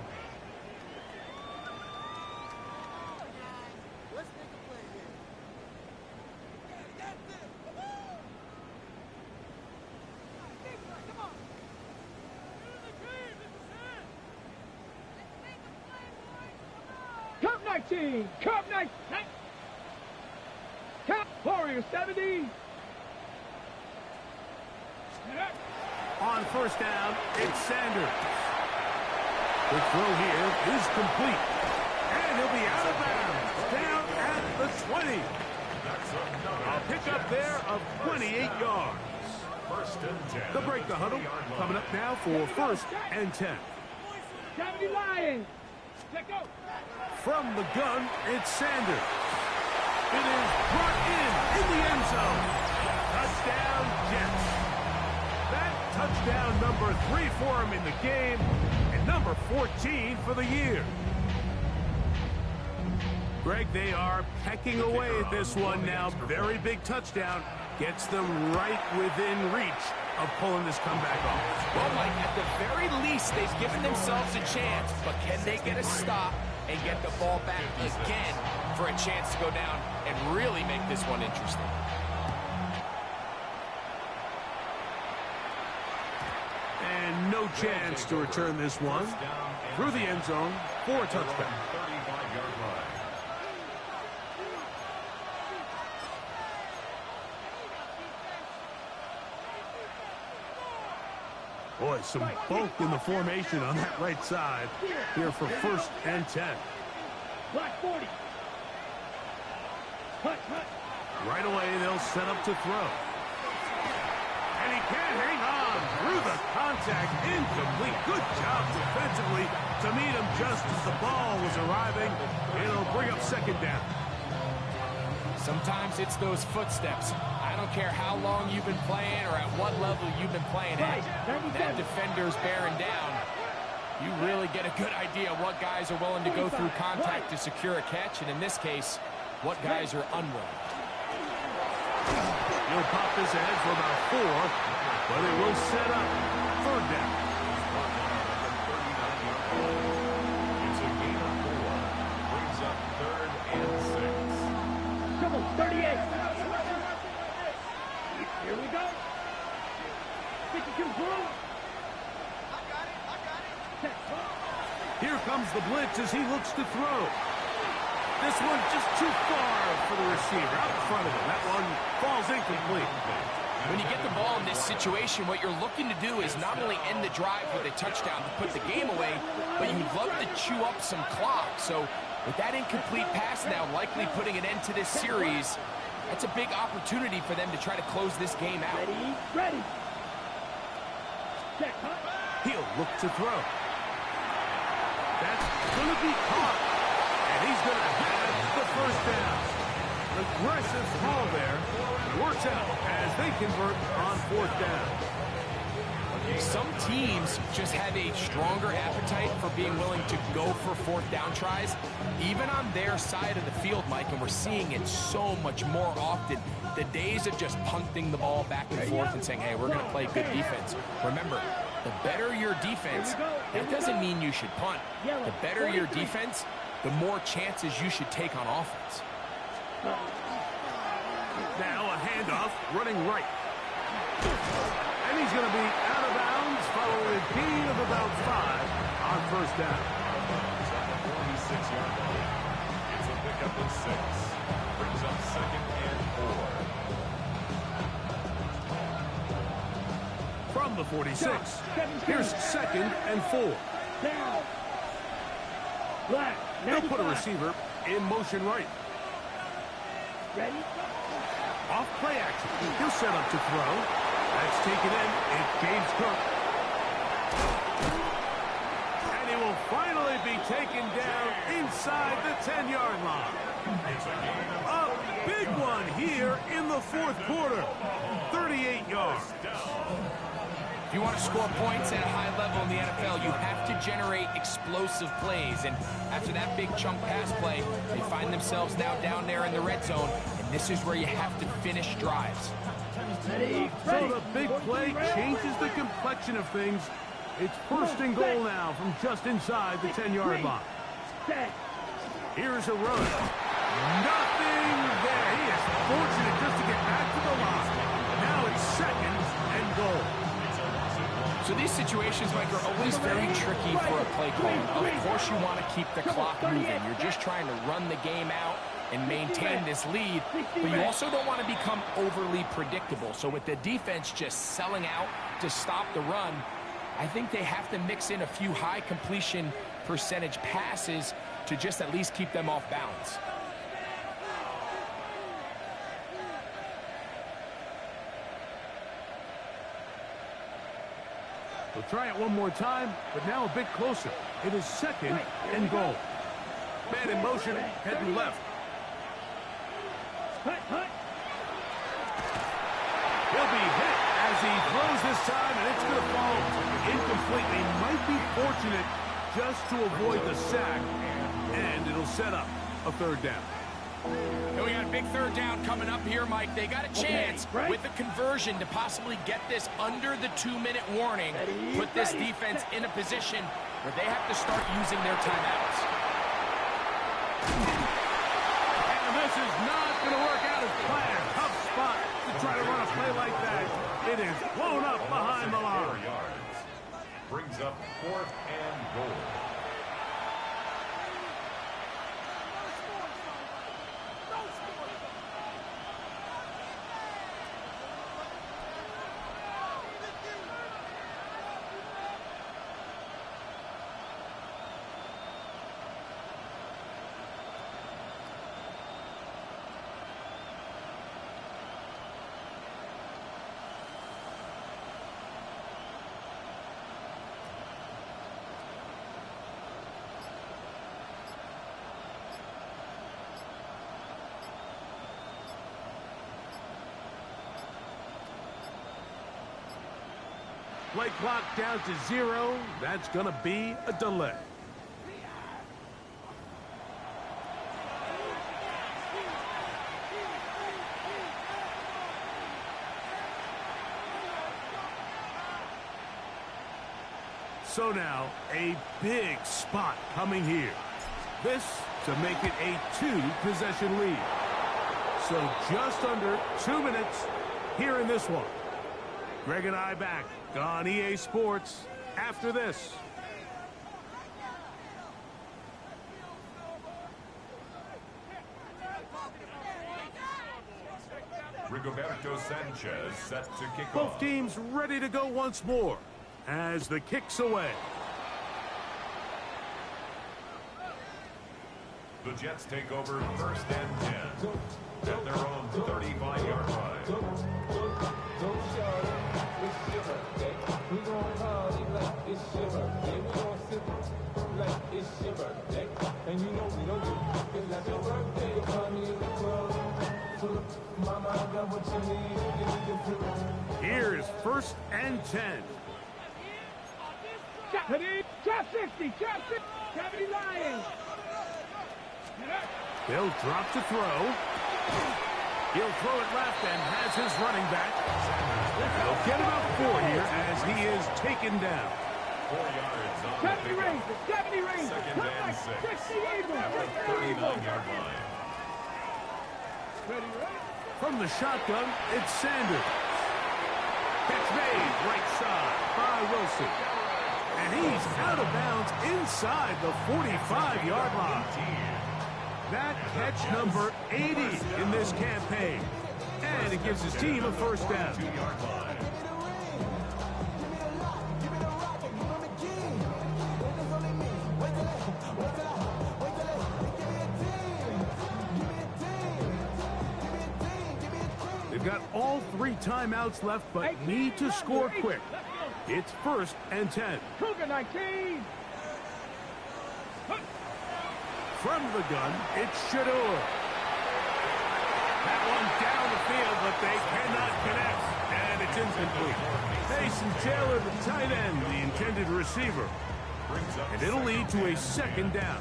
Cup 19. Cup 19. Cup Warrior 70. On first down, it's Sanders. The throw here is complete. And he'll be out of bounds. Down at the 20. A pickup there of 28 yards. First and 10. They'll break the huddle. Coming up now for first and 10. 70 Lions. Let go. From the gun, it's Sanders. It is brought in the end zone. Touchdown, Jets. That touchdown number 3 for him in the game, and number 14 for the year. Greg, they are pecking away at this one now. Very big touchdown. Gets them right within reach of pulling this comeback off. Well, Mike, at the very least, they've given themselves a chance, but can they get a stop and get the ball back again for a chance to go down and really make this one interesting? And no chance to return this one through the end zone for a touchdown. 35-yard line. Boy, some bulk in the formation on that right side here for first and 10. Black 40. Hut. Right away, they'll set up to throw. And he can't hang on through the contact. Incomplete. Good job defensively to meet him just as the ball was arriving. It'll bring up second down. Sometimes it's those footsteps. I don't care how long you've been playing or at what level you've been playing at. That defender's bearing down. You really get a good idea of what guys are willing to go through contact to secure a catch, and in this case, what guys are unwilling. He'll pop this ahead for about 4, but it will set up third down. It's a gain of 4. Brings up third and 6. Come on, 38. Here we go. 52 through. Here comes the blitz as he looks to throw. This one just too far for the receiver out in front of him. That one falls incomplete. When you get the ball in this situation, what you're looking to do is not only end the drive with a touchdown to put the game away, but you'd love to chew up some clock. So with that incomplete pass now likely putting an end to this series, that's a big opportunity for them to try to close this game out. Ready. Check, huh? He'll look to throw. That's going to be caught. And he's going to have the first down. Aggressive call there. Works out as they convert on fourth down. Some teams just have a stronger appetite for being willing to go for fourth down tries, even on their side of the field, Mike, and we're seeing it so much more often. The days of just punting the ball back and forth and saying, hey, we're going to play good defense. Remember, the better your defense, that doesn't mean you should punt. The better your defense, the more chances you should take on offense. Now a handoff running right. And he's going to be out of bounds following a gain of about 5 on first down. 46-yard line. It's a pickup of 6. Brings up second and 4. From the 46, here's second and 4. Down. Black. They'll put a receiver in motion right. Ready? Off play action. He'll set up to throw. That's taken in. It's James Cook. And he will will finally be taken down inside the 10-yard line. A big one here in the fourth quarter. 38 yards. If you want to score points at a high level in the NFL, you have to generate explosive plays. And after that big chunk pass play, they find themselves now down there in the red zone. And this is where you have to finish drives. So the big play changes the complexion of things. It's first and goal now from just inside the 10-yard line. Here's a run. Nothing there. He is fortunate just to get back to the line. Now it's second and goal. So these situations, Mike, are always very tricky for a play caller. Of course you want to keep the clock moving. You're just trying to run the game out and maintain this lead, but you also don't want to become overly predictable. So with the defense just selling out to stop the run, I think they have to mix in a few high completion percentage passes to just at least keep them off balance. We'll try it one more time, but now a bit closer. It is second and goal. Man in motion, heading left. He'll be hit as he throws this time, and it's going to fall incomplete. He might be fortunate just to avoid the sack, and it'll set up a third down. And we got a big third down coming up here, Mike. They got a chance with the conversion to possibly get this under the 2-minute warning, put this defense in a position where they have to start using their timeouts. And this is not going to work out as planned. Tough spot to try to run a play like that. It is blown up behind the line. Brings up fourth and goal. Play clock down to 0. That's going to be a delay. So now, a big spot coming here. This to make it a 2-possession lead. So just under 2 minutes here in this one. Greg and I back on EA Sports after this. Rigoberto Sanchez set to kick Both off. teams ready to go once more as the kick's away. The Jets take over first and 10 at their own 35-yard line. We gon' party like it's your birthday. We gon' sip like it's your birthday. And you know we don't do it like your birthday. You find me in the club. Mama, I got what you need. Here is first and 10. Drop 60, drop 60. Cavity Lions. They'll drop to throw. He'll throw it left and has his running back. They'll get about 4 here as he is taken down. 4 yards on the Cavity pickup. Rangers, Cavity Rangers. Second and 6 at the 39-yard line. From the shotgun, it's Sanders. Catch made right side by Wilson. And he's out of bounds inside the 45-yard line. That catch number 80 in this campaign. And it gives his team a first down. 2-yard line. They've got all 3 timeouts left, but need to score quick. It's first and 10. Cougar 19. From the gun, it's Shador. That one down the field, but they cannot connect. And it's incomplete. Mason Taylor, the tight end, the intended receiver. And it'll lead to a second down.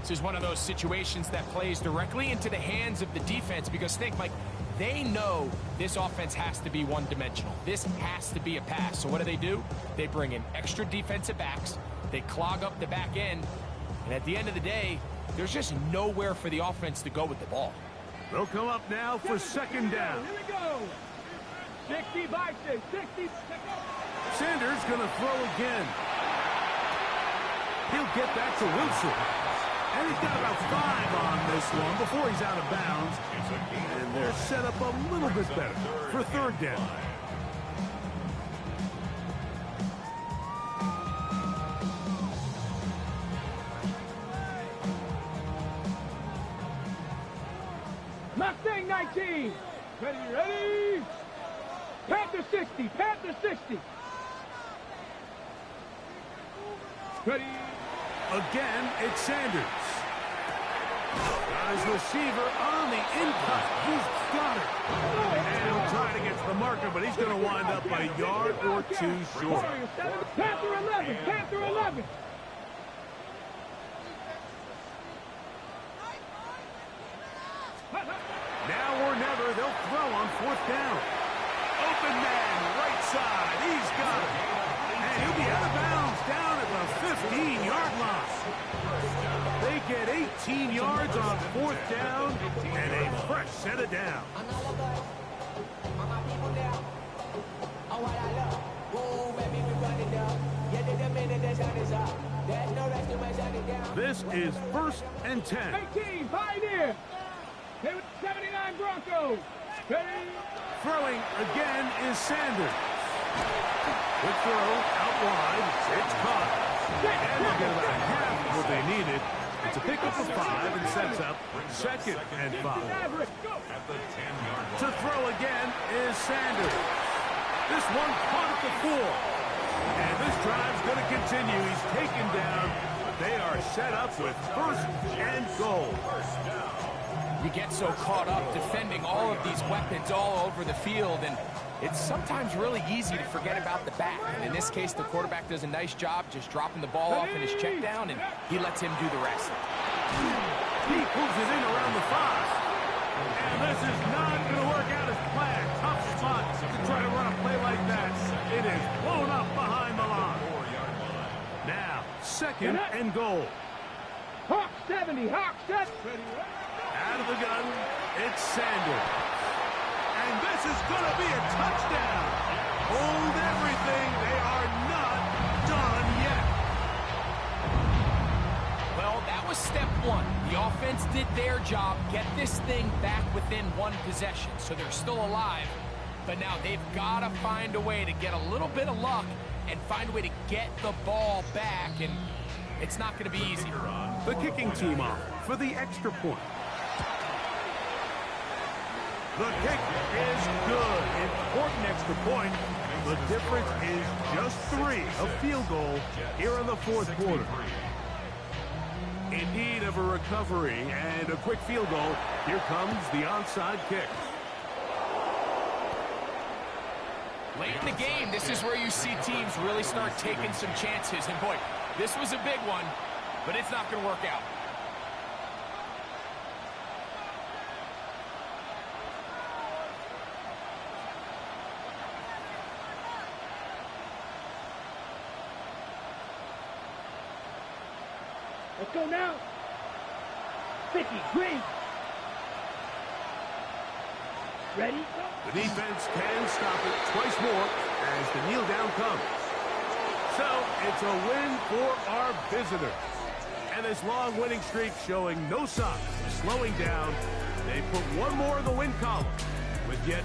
This is one of those situations that plays directly into the hands of the defense because think, Mike, they know this offense has to be one-dimensional. This has to be a pass. So what do? They bring in extra defensive backs. They clog up the back end. And at the end of the day, there's just nowhere for the offense to go with the ball. They'll come up now for second down. Here we go. 60 by 6, 60. Sanders going to throw again. He'll get that to Wilson. And he's got about 5 on this one before he's out of bounds. And they're set up a little bit better for third down. Mustang 19. Ready. Panther 60, Panther 60. Ready. Again, it's Sanders. Got his receiver on the in-cut. He's got it. And he'll try to get to the marker, but he's going to wind up a yard or 2 short. Panther 11, Panther 11. Now or never, they'll throw on 4th down. Open man, right side. He's got it. And he'll be out of bounds down at the 15-yard line. They get 18 yards on 4th down and a fresh set of downs. This is 1st and 10. 18, Pioneer. 79 Broncos. Ready. Throwing again is Sanders. Good throw out wide. It's caught. And they get about half of what they needed. It's a pickup of 5 and sets up 2nd and 5. To throw again is Sanders. This one caught at the 4. And this drive's going to continue. He's taken down, but they are set up with 1st and goal. You get so caught up defending all of these weapons all over the field, and it's sometimes really easy to forget about the back. And in this case, the quarterback does a nice job just dropping the ball off in his check down, and he lets him do the rest. He pulls it in around the 5. And this is not going to work out as planned. Tough spot to try to run a play like that. It is blown up behind the line. Now, 2nd and goal. Hawk 70, Hawk 70. Out of the gun, it's Sanders. And this is going to be a touchdown. Hold everything. They are not done yet. Well, that was step 1. The offense did their job, get this thing back within 1 possession. So they're still alive. But now they've got to find a way to get a little bit of luck and find a way to get the ball back. And it's not going to be easy. The kicking team off for the extra point. The kick is good. Important extra point. The difference is just 3, a field goal here in the 4th quarter. In need of a recovery and a quick field goal, here comes the onside kick. Late in the game, this is where you see teams really start taking some chances. And boy, this was a big one, but it's not going to work out. Let's go now. 50, green. Ready? The defense can stop it twice more as the kneel down comes. So it's a win for our visitors. And this long winning streak showing no signs of slowing down. They put one more in the win column with yet